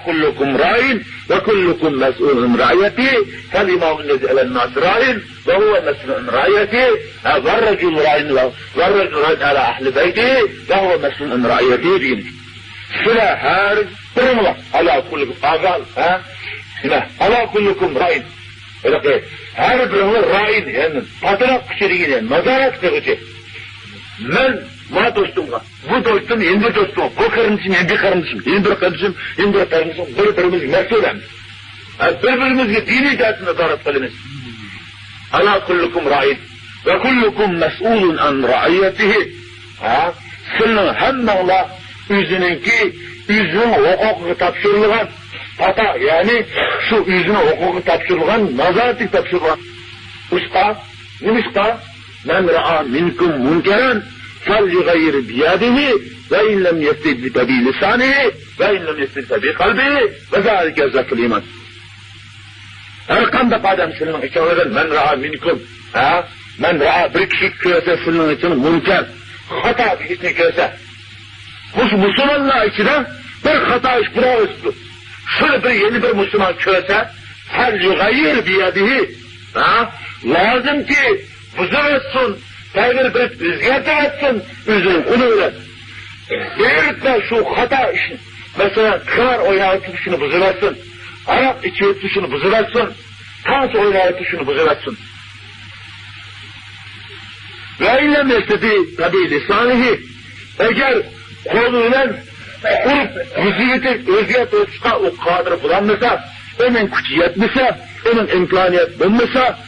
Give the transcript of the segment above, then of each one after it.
kullukum ra'in ve kullukum mes'ulun ra'iyeti fel imamun lezi elen nas ra'in ve huve mes'ulun ra'iyeti ve recul ra'in ala ahli beyti ve huve mes'ulun ra'iyeti deyin. Şöyle her durumlar ala kullukum ağal ala kullukum ra'in öyle ki her birinin ra'in yani patrak kişiliğine nazaret kırıcı. Ben ma dostumga, bu dostum endi dostum, bu kardeşim endi kardeşim, endi kardeşim, bir-birimiz mesulemiz. Bir-birimizge dini dersine davet kılınız. Ala kullukum ra'in ve kullukum mes'ulun an ra'iyetihi. Sizin hemmeğla üzünün hukuku tapşırılgan, hatta yani şu üzünün hukuku tapşırılgan, nazareti tapşırılgan. Usta, nimişta, men ra'a minkum munkeren, فَلْيُغَيِّرْ بِيَادِهِ وَاِنْ لَمْ يَسْتِدْ بِلِسَانِهِ وَاِنْ لَمْ يَسْتِدْ بِقَلْبِهِ وَذَٰلِكَ زَفُ الْاِيمَانِ. Her kanda kadem senin içinlerden men ra'a minkum, men ra'a bir kişi görse senin için münker, hata bir kişi görse. Bu Müslümanlar içine bir hata iş bırakırsın. Şöyle bir yeni bir Müslüman görse, فَلْيُغَيِّرْ بِيَادِهِ lazım ki huzur etsin, Peygamber bir rüzgar etsin, üzülün, onu öyle. Eğer de şu hata işin, mesela kırar oynağı tutuşunu buzularsın, Arap içi tutuşunu buzularsın, dans oynağı tutuşunu buzularsın. Ve illem yestedi tabi lisanihi, eğer koluyla urup rüziyeti tutuşka o kadri bulanmasa, onun gücü yetmese, onun imkaniyet bulmasa,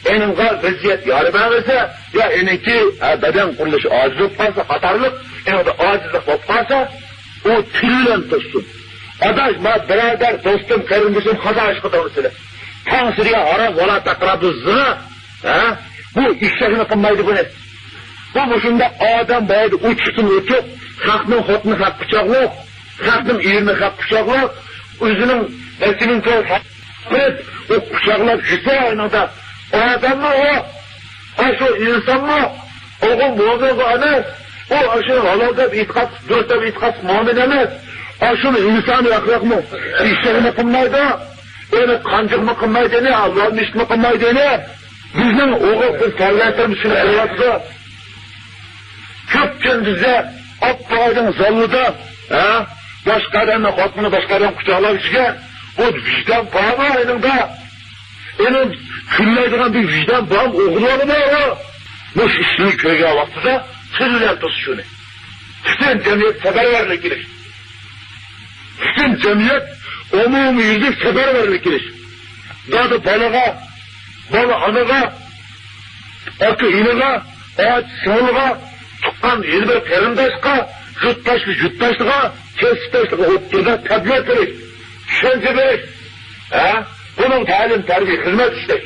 enin vaziyet yarı vermese, ya eninki beden kuruluşu aciz olmasa, hatarlık, enin de acizlik olmasa, o tülüyle tutsun. Adaş, beraber dostum, kardeşim, hata aşkı doğrusuyla. Tansırıya haram, ola takrabı zına, bu işlerini kılmaydı bu ne? Bu boşunda adam baydı, uçsun uçup, hakkının hotunu hak bıçaklı, hakkının iğrini hak bıçaklı, üzünün, besinin kıl hak o bıçaklar güzel aynada, o adam mı o? Şu insan mı? Oğun muhabbeti anı. O aşırı halalda bir itikat, dörtte bir itikat muamele emez. Aşırı insanı ahlak mı? İşlerini kılmaydı. Öyle kancık mı kılmaydı ne? Allah'ın iş mi kılmaydı ne? Bizden oğul bir terlettirmişini kıyatsa. Köpçün bize Akkağ'ın zallıda, başkalarının hotunu başkalarının kucağlar içken, o vicdan bağlı aynında. Onun küllaydıgan bir vicdan bağım oğulları mı o? Bu işini köyge vakti da tüzülen tutuşunu. Bütün cemiyet sefer verilir giriş. Bütün cemiyet umumi yüzü sefer verilir giriş. Dadı balığa, balı anıga, akı iniga, ağaç sığılıga, tukkan yeni bir perindaşka, juttaşlığa, kesitaşlığa otturda tabiat giriş. Şence biriş. Bunun talim, terbiye, hizmet işte.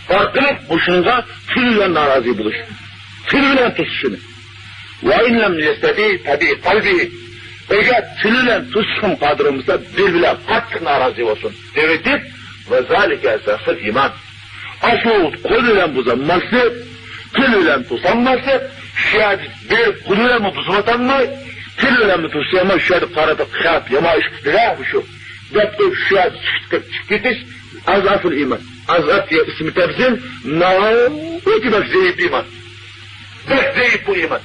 Farklı boşuna tüyüyle narazı buluş. Tüyüyle tutuşunu. Ve inlem listedi tabi kalbi. Eğer tüyüyle tutuşun kadrımızda birbirine katlık narazı olsun. Devetip ve zalike esasıl iman. Aşağı koluyla buzanması, tüyüyle tutanması, şayet bir koluyla mı buzmatanma, tüyüyle mi tutuşama şayet karadı kıyap, yama işkıtıra bu şu. Depte şayet çıkıtış, azaful iman. Azat diye ismi tebzim, ne demek zeyip iman? Bek zeyip bu iman.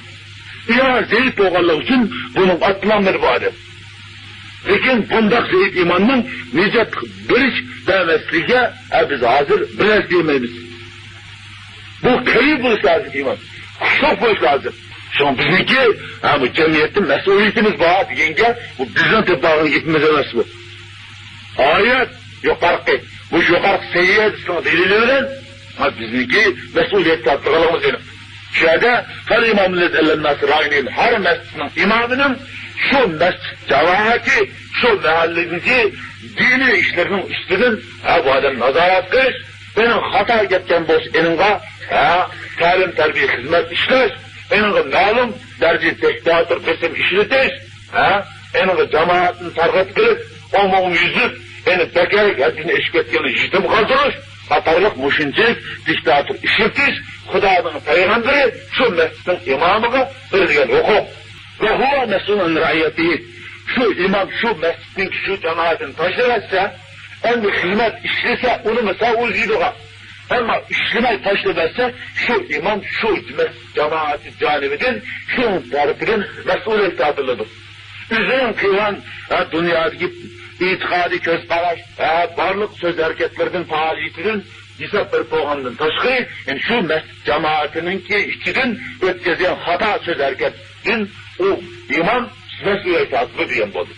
Ya zeyip oğallık için bunun atlanır bu adam. Lekin bundak zeyip imanın nice biriş demesliğe biz hazır biraz demeyiz. Bu kayıp buluş lazım iman. Çok buluş lazım. Şimdi bizimki, bu cemiyetin mesuliyetimiz var diyenge, bu bizden tepağını gitmez emez bu. Ayet yukarı, bu yukarı seyyedisine delilinden, bizimki mesuliyet tatlıqalımız yenim. Şöyle, her imamınız ellenmesi rayinin, her mescidinin imamının, şu mescid cevahati, şu mahallindeki dini işlerinin üstünün, bu adam nazarat kış, benim hata getken boş eninga, talim terbiye hizmet işler, eninga malum derci teşkilatır kesim işletiş, eninga cemaatini target kılıp, olmağın yüzüp, eni tekerek hepsini eşik etkeni jitim kaldırış, hatarlık muşinçilik, teşkilatır işletiş, Huda'nın peygamberi, şu mescidin imamıga, bir diyen hukuk. Ve huva mesulun raiyeti, şu imam şu mescidin şu cemaatin taşıverse, endi hizmet işlese onu mesela uzaydığa. Ama işlemey taşıverse şu imam şu cemaati canibidin şu tarafının mesuliyeti adılıdır. Üzüm kılan dünyadaki itikadi közqaraş, barlık söz hareketlerinin faaliyetinin hesap bir boğandan taşkı, yani şu cemaatinin ki içinin ötkezen hata söz hareketin o imam mesuliyeti adlı diyen budur.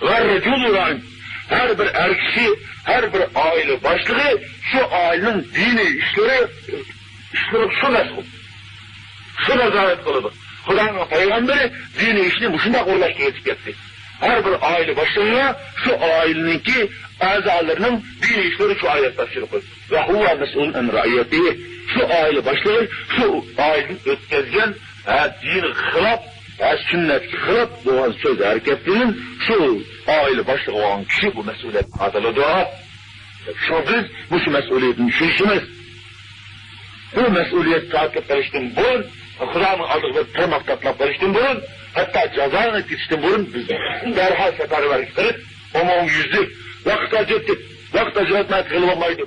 Ve reculuran her bir erkişi, her bir aile başlığı şu ailenin dini işleri şu mesul. Şu nezaret kılıdır. Kudanın peygamberi dini işini muşunda uğraştırıp gitti. Her bir aile başlığına şu aileninki azalarının dini işleri şu ayet taşırır. Ve huve mesulun en raiyeti. Şu aile başlığı şu ailenin ötkezgen dini hılap, sünnet hılap doğan söz hareketlerinin şu aile başlığı olan kişi bu mesuliyet adılıdır. Şu biz bu mesuliyetin şişimiz. Bu mesuliyet takip ediştin burun, Kur'an'ın aldığı tırnak tatlap ediştin burun, hatta cezanı geçiştin burun biz derhal seferber getirip, onun yüzü vakta ciddi, vakta cüretmeye kılmamaydı.